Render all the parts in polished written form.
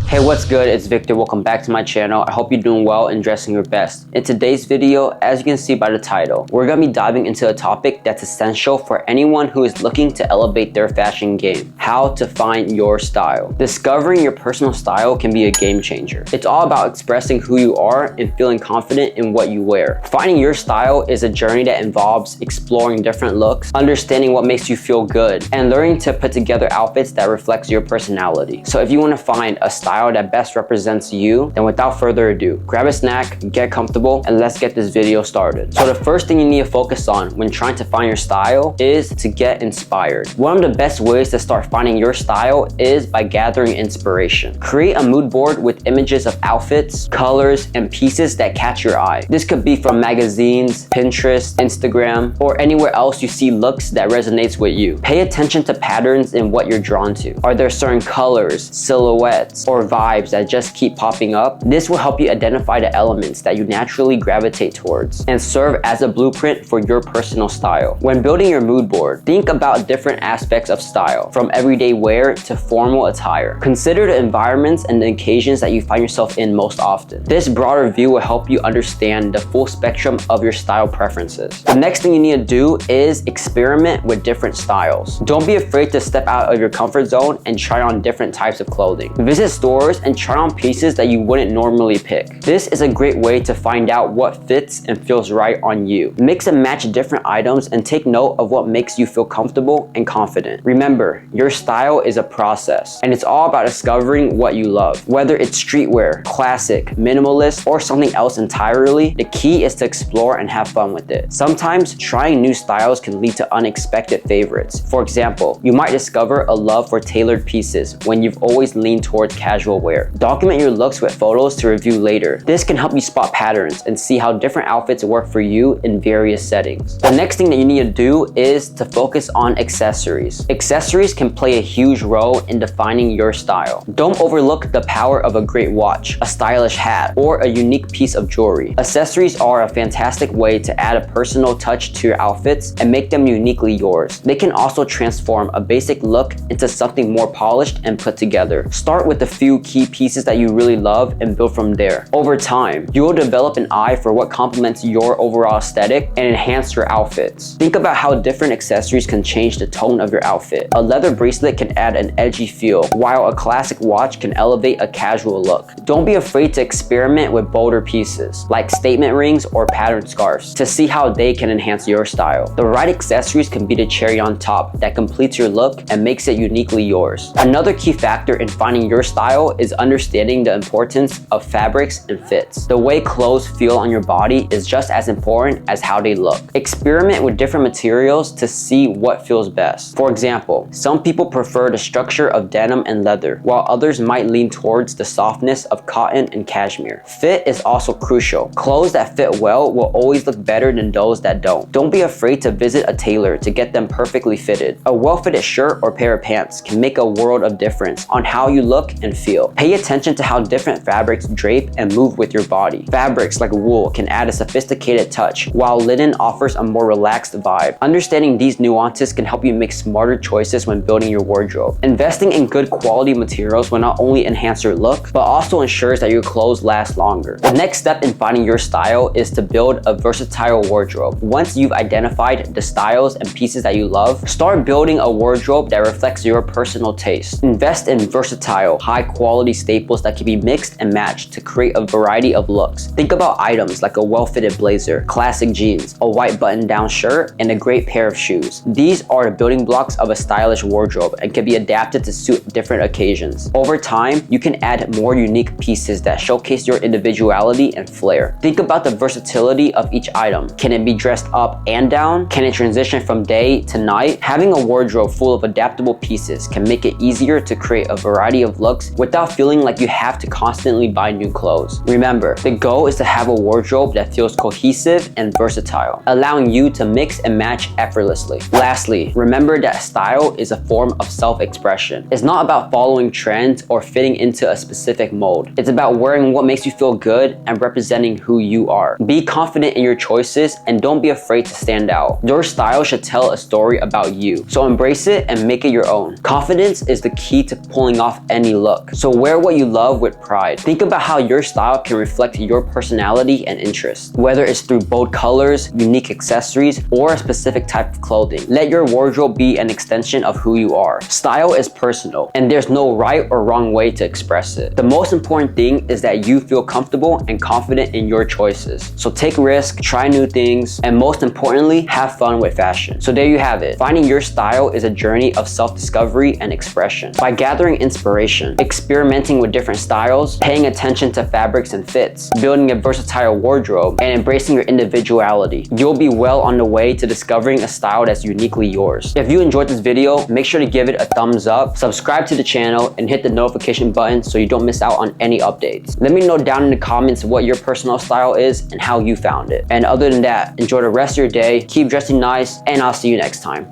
Hey, what's good? It's Victor. Welcome back to my channel. I hope you're doing well and dressing your best. In today's video, as you can see by the title, we're going to be diving into a topic that's essential for anyone who is looking to elevate their fashion game: how to find your style. Discovering your personal style can be a game changer. It's all about expressing who you are and feeling confident in what you wear. Finding your style is a journey that involves exploring different looks, understanding what makes you feel good, and learning to put together outfits that reflects your personality. So if you want to find a style that best represents you, then without further ado, grab a snack, get comfortable, and let's get this video started. So the first thing you need to focus on when trying to find your style is to get inspired. One of the best ways to start finding your style is by gathering inspiration. Create a mood board with images of outfits, colors, and pieces that catch your eye. This could be from magazines, Pinterest, Instagram, or anywhere else you see looks that resonates with you. Pay attention to patterns in what you're drawn to. Are there certain colors, silhouettes, or vibes that just keep popping up? This will help you identify the elements that you naturally gravitate towards and serve as a blueprint for your personal style. When building your mood board, think about different aspects of style, from everyday wear to formal attire. Consider the environments and the occasions that you find yourself in most often. This broader view will help you understand the full spectrum of your style preferences. The next thing you need to do is experiment with different styles. Don't be afraid to step out of your comfort zone and try on different types of clothing. Visit stores and try on pieces that you wouldn't normally pick. This is a great way to find out what fits and feels right on you. Mix and match different items and take note of what makes you feel comfortable and confident. Remember, your style is a process, and it's all about discovering what you love. Whether it's streetwear, classic, minimalist, or something else entirely, the key is to explore and have fun with it. Sometimes trying new styles can lead to unexpected favorites. For example, you might discover a love for tailored pieces when you've always leaned toward casual wear. Document your looks with photos to review later. This can help you spot patterns and see how different outfits work for you in various settings. The next thing that you need to do is to focus on accessories. Accessories can play a huge role in defining your style. Don't overlook the power of a great watch, a stylish hat, or a unique piece of jewelry. Accessories are a fantastic way to add a personal touch to your outfits and make them uniquely yours. They can also transform a basic look into something more polished and put together. Start with a few key pieces that you really love and build from there. Over time, you will develop an eye for what complements your overall aesthetic and enhance your outfits. Think about how different accessories can change the tone of your outfit. A leather bracelet can add an edgy feel, while a classic watch can elevate a casual look. Don't be afraid to experiment with bolder pieces, like statement rings or patterned scarves, to see how they can enhance your style. The right accessories can be the cherry on top that completes your look and makes it uniquely yours. Another key factor in finding your style is understanding the importance of fabrics and fits. The way clothes feel on your body is just as important as how they look. Experiment with different materials to see what feels best. For example, some people prefer the structure of denim and leather, while others might lean towards the softness of cotton and cashmere. Fit is also crucial. Clothes that fit well will always look better than those that don't. Don't be afraid to visit a tailor to get them perfectly fitted. A well-fitted shirt or pair of pants can make a world of difference on how you look and feel. Pay attention to how different fabrics drape and move with your body. Fabrics like wool can add a sophisticated touch, while linen offers a more relaxed vibe. Understanding these nuances can help you make smarter choices when building your wardrobe. Investing in good quality materials will not only enhance your look, but also ensures that your clothes last longer. The next step in finding your style is to build a versatile wardrobe. Once you've identified the styles and pieces that you love, start building a wardrobe that reflects your personal taste. Invest in versatile, high-quality staples that can be mixed and matched to create a variety of looks. Think about items like a well-fitted blazer, classic jeans, a white button-down shirt, and a great pair of shoes. These are the building blocks of a stylish wardrobe and can be adapted to suit different occasions. Over time, you can add more unique pieces that showcase your individuality and flair. Think about the versatility of each item. Can it be dressed up and down? Can it transition from day to night? Having a wardrobe full of adaptable pieces can make it easier to create a variety of looks without feeling like you have to constantly buy new clothes. Remember, the goal is to have a wardrobe that feels cohesive and versatile, allowing you to mix and match effortlessly. Lastly, remember that style is a form of self-expression. It's not about following trends or fitting into a specific mold. It's about wearing what makes you feel good and representing who you are. Be confident in your choices and don't be afraid to stand out. Your style should tell a story about you, so embrace it and make it your own. Confidence is the key to pulling off any look. So wear what you love with pride. Think about how your style can reflect your personality and interests, whether it's through bold colors, unique accessories, or a specific type of clothing. Let your wardrobe be an extension of who you are. Style is personal, and there's no right or wrong way to express it. The most important thing is that you feel comfortable and confident in your choices. So take risks, try new things, and most importantly, have fun with fashion. So there you have it. Finding your style is a journey of self-discovery and expression. By gathering inspiration, experimenting with different styles, paying attention to fabrics and fits, building a versatile wardrobe, and embracing your individuality, you'll be well on the way to discovering a style that's uniquely yours. If you enjoyed this video, make sure to give it a thumbs up, subscribe to the channel, and hit the notification button so you don't miss out on any updates. Let me know down in the comments what your personal style is and how you found it. And other than that, enjoy the rest of your day, keep dressing nice, and I'll see you next time.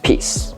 Peace.